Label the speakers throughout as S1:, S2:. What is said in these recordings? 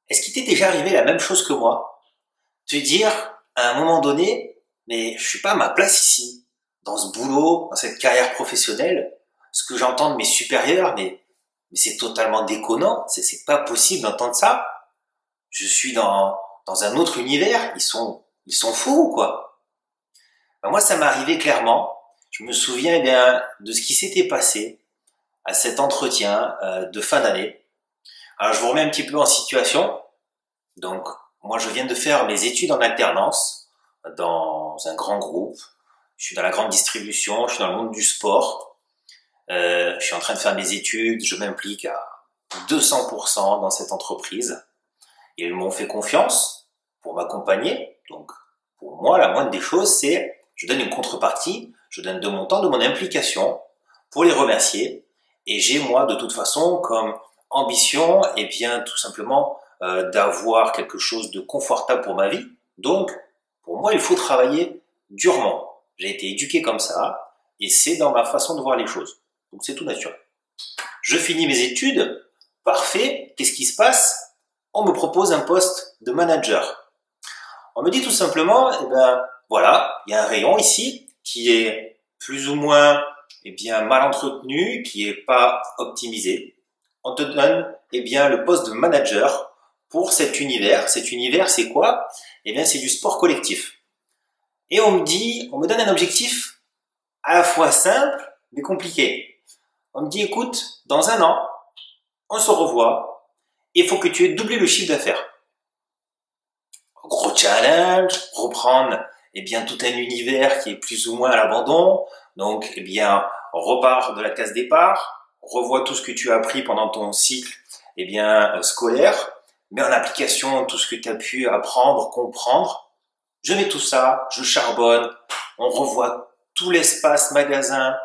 S1: Est-ce qu'il t'est déjà arrivé la même chose que moi? Te dire, à un moment donné, mais je suis pas à ma place ici, dans ce boulot, dans cette carrière professionnelle. Ce que j'entends de mes supérieurs, mais c'est totalement déconnant, c'est pas possible d'entendre ça. Je suis dans un autre univers, ils sont fous ou quoi? Ben moi, ça m'est arrivé clairement. Je me souviens eh bien, de ce qui s'était passé à cet entretien de fin d'année. Alors, je vous remets un petit peu en situation. Donc, moi, je viens de faire mes études en alternance dans un grand groupe. Je suis dans la grande distribution, je suis dans le monde du sport. Je suis en train de faire mes études, je m'implique à 200% dans cette entreprise. Et ils m'ont fait confiance pour m'accompagner. Donc, pour moi, la moindre des choses, c'est je donne une contrepartie, je donne de mon temps, de mon implication pour les remercier. Et j'ai, moi, de toute façon, comme ambition, eh bien, tout simplement, d'avoir quelque chose de confortable pour ma vie. Donc, pour moi, il faut travailler durement. J'ai été éduqué comme ça, et c'est dans ma façon de voir les choses. Donc, c'est tout naturel. Je finis mes études, parfait. Qu'est-ce qui se passe? On me propose un poste de manager. On me dit tout simplement, eh ben, voilà, il y a un rayon ici qui est plus ou moins, eh bien, mal entretenu, qui est pas optimisé. On te donne, eh bien, le poste de manager pour cet univers. Cet univers, c'est quoi? Eh bien, c'est du sport collectif. Et on me donne un objectif à la fois simple, mais compliqué. On me dit, écoute, dans un an, on se revoit, et il faut que tu aies doublé le chiffre d'affaires. Gros challenge, reprendre, eh bien, tout un univers qui est plus ou moins à l'abandon. Donc, eh bien, on repart de la case départ, on revoit tout ce que tu as appris pendant ton cycle, eh bien, scolaire, mets en application tout ce que tu as pu apprendre, comprendre. Je mets tout ça, je charbonne, on revoit tout l'espace magasin,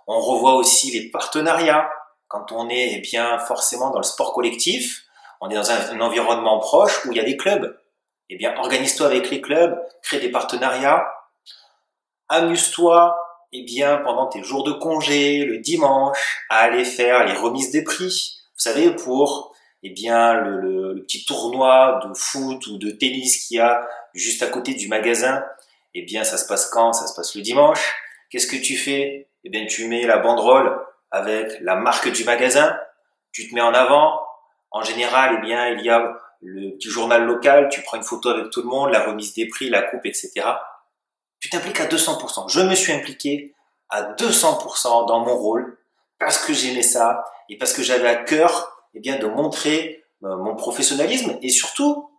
S1: on revoit aussi les partenariats. Quand on est, eh bien, forcément dans le sport collectif, on est dans un environnement proche où il y a des clubs. Eh bien, organise-toi avec les clubs, crée des partenariats, amuse-toi, eh bien, pendant tes jours de congé, le dimanche, à aller faire les remises des prix. Vous savez, pour, eh bien, le petit tournoi de foot ou de tennis qu'il y a juste à côté du magasin, eh bien, ça se passe quand? Ça se passe le dimanche. Qu'est-ce que tu fais? Eh bien, tu mets la banderole avec la marque du magasin, tu te mets en avant. En général, eh bien, il y a le petit journal local, tu prends une photo avec tout le monde, la remise des prix, la coupe, etc. Tu t'impliques à 200%. Je me suis impliqué à 200% dans mon rôle parce que j'aimais ça et parce que j'avais à cœur, eh bien, de montrer mon professionnalisme et surtout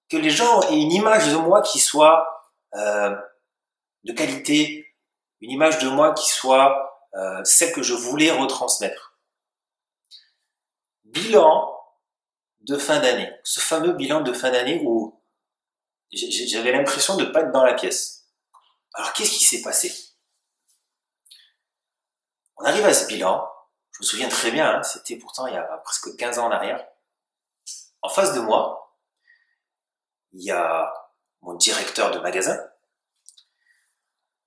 S1: que les gens aient une image de moi qui soit de qualité, une image de moi qui soit celle que je voulais retransmettre. Bilan de fin d'année. Ce fameux bilan de fin d'année où j'avais l'impression de ne pas être dans la pièce. Alors, qu'est-ce qui s'est passé? On arrive à ce bilan. Je me souviens très bien, hein, c'était pourtant il y a presque 15 ans en arrière. En face de moi, il y a mon directeur de magasin.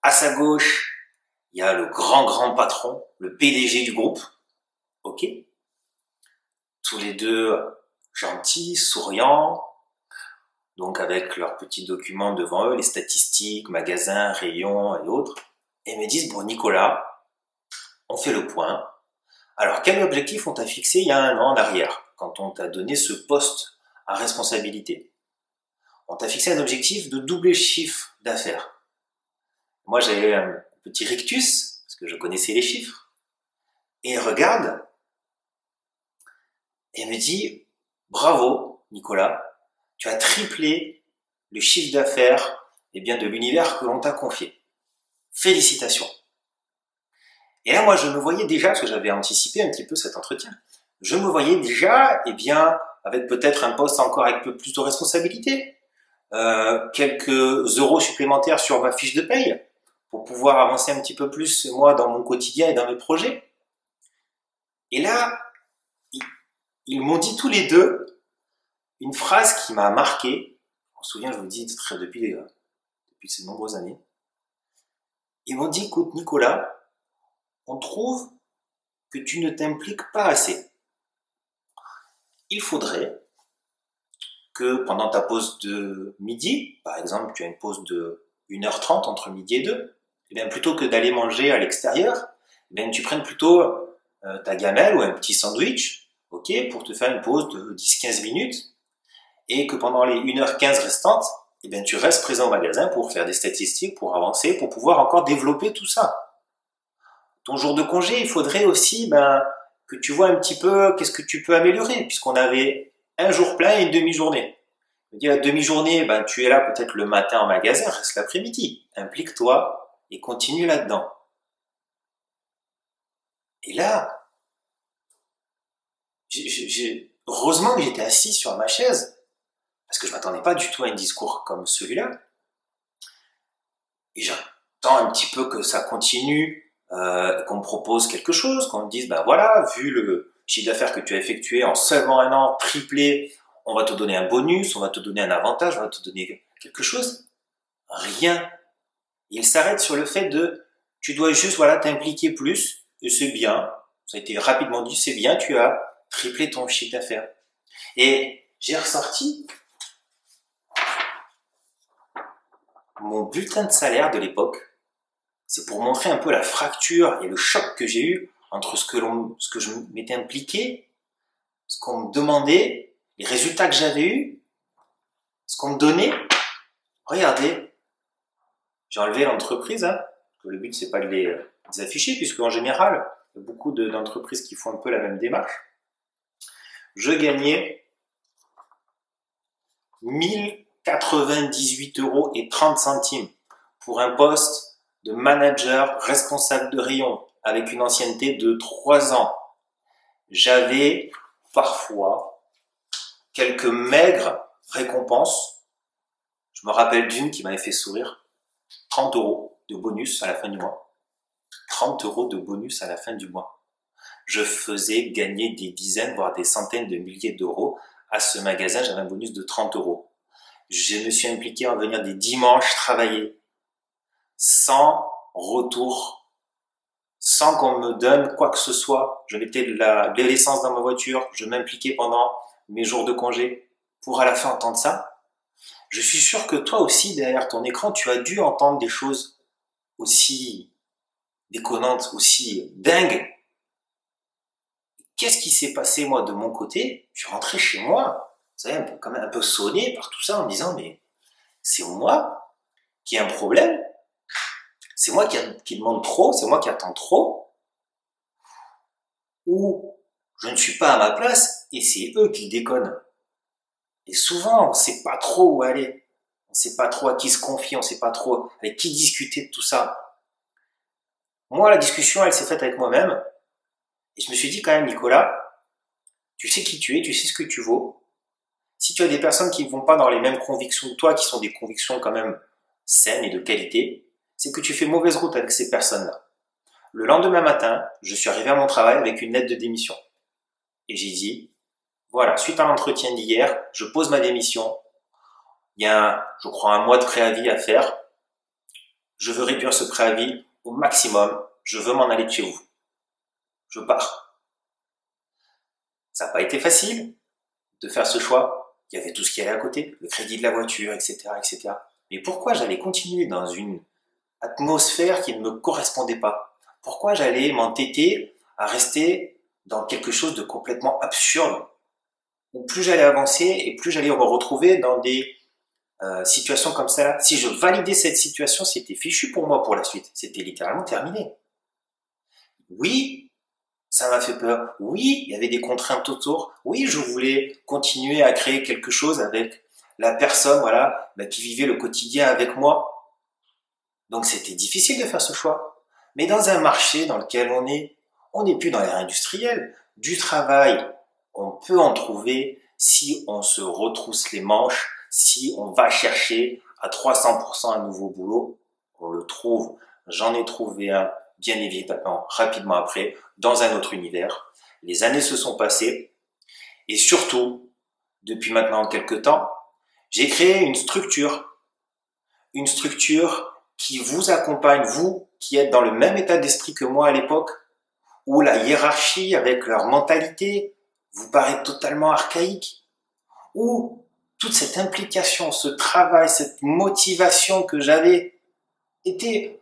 S1: À sa gauche, il y a le grand patron, le PDG du groupe. Ok? Tous les deux gentils, souriants, donc avec leurs petits documents devant eux, les statistiques, magasins, rayons et autres, et me disent, bon Nicolas, on fait le point. Alors quel objectif on t'a fixé il y a un an en arrière, quand on t'a donné ce poste à responsabilité? On t'a fixé un objectif de doubler le chiffre d'affaires. Moi j'avais un petit rictus, parce que je connaissais les chiffres, et il regarde, et me dit, bravo Nicolas, tu as triplé le chiffre d'affaires eh bien, de l'univers que l'on t'a confié. Félicitations. Et là, moi, je me voyais déjà, parce que j'avais anticipé un petit peu cet entretien, je me voyais déjà, eh bien, avec peut-être un poste encore avec un peu plus de responsabilité, quelques euros supplémentaires sur ma fiche de paye, pour pouvoir avancer un petit peu plus, moi, dans mon quotidien et dans mes projets. Et là, ils m'ont dit tous les deux une phrase qui m'a marqué. Je me souviens, je vous le dis depuis ces nombreuses années. Ils m'ont dit, écoute Nicolas, on trouve que tu ne t'impliques pas assez. Il faudrait que pendant ta pause de midi, par exemple, tu as une pause de 1h30 entre midi et 2, et bien plutôt que d'aller manger à l'extérieur, eh bien tu prennes plutôt ta gamelle ou un petit sandwich, ok, pour te faire une pause de 10-15 minutes, et que pendant les 1h15 restantes, eh bien tu restes présent au magasin pour faire des statistiques, pour avancer, pour pouvoir encore développer tout ça. Ton jour de congé, il faudrait aussi que tu vois un petit peu qu'est-ce que tu peux améliorer, puisqu'on avait un jour plein et une demi-journée. La demi-journée, tu es là peut-être le matin en magasin, reste l'après-midi. Implique-toi et continue là-dedans. Et là, heureusement que j'étais assis sur ma chaise, parce que je m'attendais pas du tout à un discours comme celui-là. Et j'attends un petit peu que ça continue, qu'on me propose quelque chose, qu'on me dise, voilà, vu le chiffre d'affaires que tu as effectué en seulement un an, triplé, on va te donner un bonus, on va te donner un avantage, on va te donner quelque chose. Rien. Il s'arrête sur le fait de, tu dois juste, t'impliquer plus, et c'est bien. Ça a été rapidement dit, c'est bien, tu as triplé ton chiffre d'affaires. Et j'ai ressorti mon bulletin de salaire de l'époque. C'est pour montrer un peu la fracture et le choc que j'ai eu entre ce que je m'étais impliqué, ce qu'on me demandait, les résultats que j'avais eus, ce qu'on me donnait. Regardez, j'ai enlevé l'entreprise, que le but c'est pas de les afficher, puisque en général, il y a beaucoup d'entreprises qui font un peu la même démarche. Je gagnais 1098,30 € pour un poste de manager responsable de rayon avec une ancienneté de 3 ans. J'avais parfois quelques maigres récompenses. Je me rappelle d'une qui m'avait fait sourire. 30 € de bonus à la fin du mois. 30 € de bonus à la fin du mois. Je faisais gagner des dizaines, voire des centaines de milliers d'euros à ce magasin. J'avais un bonus de 30 €. Je me suis impliqué à venir des dimanches travailler sans retour, sans qu'on me donne quoi que ce soit. Je mettais de l'essence dans ma voiture, je m'impliquais pendant mes jours de congé pour à la fin entendre ça. Je suis sûr que toi aussi, derrière ton écran, tu as dû entendre des choses aussi déconnantes, aussi dingues. Qu'est-ce qui s'est passé, moi, de mon côté? Je suis rentré chez moi, vous savez, quand même un peu sonné par tout ça, en me disant, mais c'est moi qui ai un problème? C'est moi qui demande trop? C'est moi qui attends trop? Ou je ne suis pas à ma place et c'est eux qui déconnent? Et souvent, on ne sait pas trop où aller. On ne sait pas trop à qui se confier, on ne sait pas trop avec qui discuter de tout ça. Moi, la discussion, elle s'est faite avec moi-même. Et je me suis dit quand même, Nicolas, tu sais qui tu es, tu sais ce que tu vaux. Si tu as des personnes qui ne vont pas dans les mêmes convictions que toi, qui sont des convictions quand même saines et de qualité, c'est que tu fais mauvaise route avec ces personnes-là. Le lendemain matin, je suis arrivé à mon travail avec une lettre de démission. Et j'ai dit, voilà, suite à l'entretien d'hier, je pose ma démission. Il y a, je crois, un mois de préavis à faire. Je veux réduire ce préavis au maximum. Je veux m'en aller de chez vous. Je pars. Ça n'a pas été facile de faire ce choix. Il y avait tout ce qui allait à côté, le crédit de la voiture, etc., etc. Mais pourquoi j'allais continuer dans une atmosphère qui ne me correspondait pas? Pourquoi j'allais m'entêter à rester dans quelque chose de complètement absurde, où plus j'allais avancer et plus j'allais me retrouver dans des situations comme ça? Si je validais cette situation, c'était fichu pour moi pour la suite. C'était littéralement terminé. Oui, ça m'a fait peur. Oui, il y avait des contraintes autour. Oui, je voulais continuer à créer quelque chose avec la personne, qui vivait le quotidien avec moi. Donc c'était difficile de faire ce choix. Mais dans un marché dans lequel on n'est plus dans l'ère industrielle. Du travail, on peut en trouver si on se retrousse les manches, si on va chercher à 300% un nouveau boulot, on le trouve. J'en ai trouvé un, bien évidemment, rapidement après, dans un autre univers. Les années se sont passées et surtout, depuis maintenant quelques temps, j'ai créé une structure qui vous accompagne, vous qui êtes dans le même état d'esprit que moi à l'époque, où la hiérarchie avec leur mentalité vous paraît totalement archaïque, où toute cette implication, ce travail, cette motivation que j'avais était,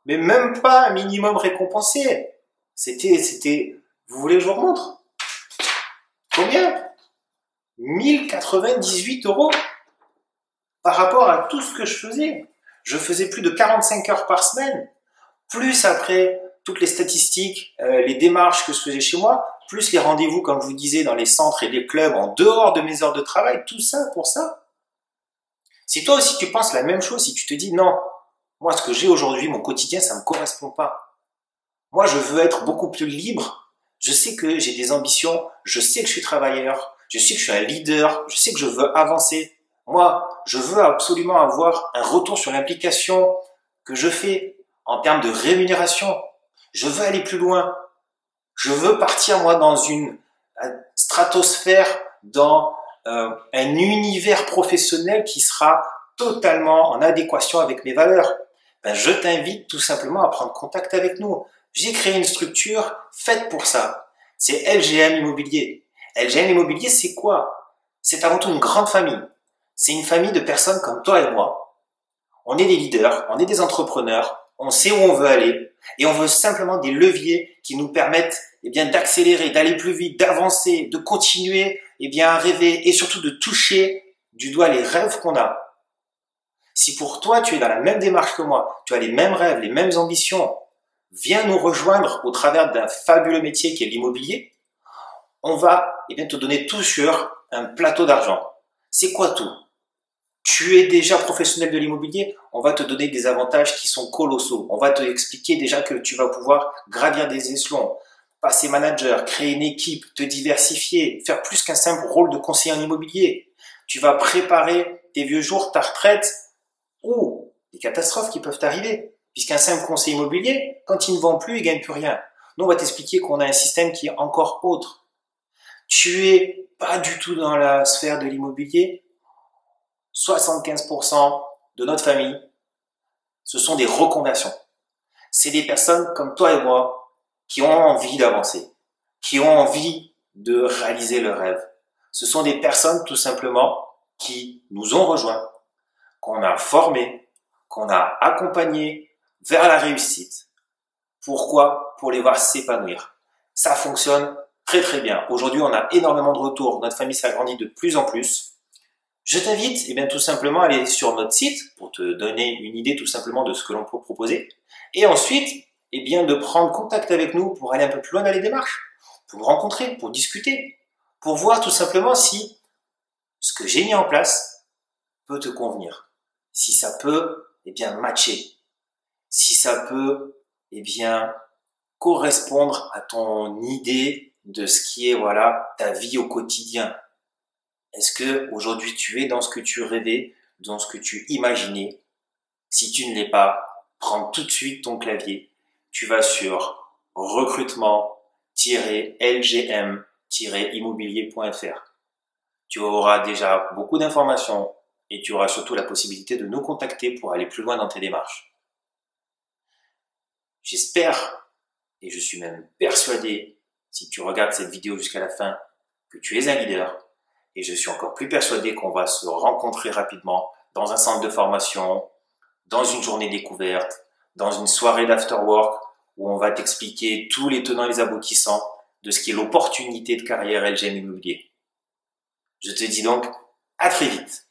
S1: mais même pas un minimum récompensé. Vous voulez que je vous remontre? Combien? 1098 € par rapport à tout ce que je faisais. Je faisais plus de 45 heures par semaine, plus après toutes les statistiques, les démarches que je faisais chez moi, plus les rendez-vous, comme je vous disais, dans les centres et les clubs en dehors de mes heures de travail, tout ça pour ça. Si toi aussi tu penses la même chose, si tu te dis non, moi ce que j'ai aujourd'hui, mon quotidien, ça ne me correspond pas. Moi je veux être beaucoup plus libre, je sais que j'ai des ambitions, je sais que je suis travailleur, je sais que je suis un leader, je sais que je veux avancer. Moi, je veux absolument avoir un retour sur l'implication que je fais en termes de rémunération. Je veux aller plus loin. Je veux partir, moi, dans une stratosphère, dans un univers professionnel qui sera totalement en adéquation avec mes valeurs. Ben, je t'invite tout simplement à prendre contact avec nous. J'ai créé une structure faite pour ça. C'est LGM Immobilier. LGM Immobilier, c'est quoi? C'est avant tout une grande famille. C'est une famille de personnes comme toi et moi. On est des leaders, on est des entrepreneurs, on sait où on veut aller et on veut simplement des leviers qui nous permettent d'accélérer, d'aller plus vite, d'avancer, de continuer à rêver et surtout de toucher du doigt les rêves qu'on a. Si pour toi tu es dans la même démarche que moi, tu as les mêmes rêves, les mêmes ambitions, viens nous rejoindre au travers d'un fabuleux métier qui est l'immobilier. On va te donner tout sur un plateau d'argent. C'est quoi tout? Tu es déjà professionnel de l'immobilier, on va te donner des avantages qui sont colossaux. On va te expliquer déjà que tu vas pouvoir gravir des échelons, passer manager, créer une équipe, te diversifier, faire plus qu'un simple rôle de conseiller en immobilier. Tu vas préparer tes vieux jours, ta retraite ou des catastrophes qui peuvent t'arriver. Puisqu'un simple conseiller immobilier, quand il ne vend plus, il ne gagne plus rien. Nous, on va t'expliquer qu'on a un système qui est encore autre. Tu es pas du tout dans la sphère de l'immobilier. 75% de notre famille, ce sont des reconversions. C'est des personnes comme toi et moi qui ont envie d'avancer, qui ont envie de réaliser leurs rêves. Ce sont des personnes tout simplement qui nous ont rejoints, qu'on a formés, qu'on a accompagnés vers la réussite. Pourquoi? Pour les voir s'épanouir. Ça fonctionne très très bien. Aujourd'hui, on a énormément de retours. Notre famille s'agrandit de plus en plus. Je t'invite tout simplement à aller sur notre site pour te donner une idée tout simplement de ce que l'on peut proposer. Et ensuite, de prendre contact avec nous pour aller un peu plus loin dans les démarches, pour nous rencontrer, pour discuter, pour voir tout simplement si ce que j'ai mis en place peut te convenir, si ça peut matcher, si ça peut correspondre à ton idée de ce qui est ta vie au quotidien. Est-ce que aujourd'hui tu es dans ce que tu rêvais, dans ce que tu imaginais? Si tu ne l'es pas, prends tout de suite ton clavier. Tu vas sur recrutement-lgm-immobilier.fr. Tu auras déjà beaucoup d'informations et tu auras surtout la possibilité de nous contacter pour aller plus loin dans tes démarches. J'espère, et je suis même persuadé, si tu regardes cette vidéo jusqu'à la fin, que tu es un leader. Et je suis encore plus persuadé qu'on va se rencontrer rapidement dans un centre de formation, dans une journée découverte, dans une soirée d'afterwork où on va t'expliquer tous les tenants et les aboutissants de ce qui est l'opportunité de carrière LGM Immobilier. Je te dis donc à très vite.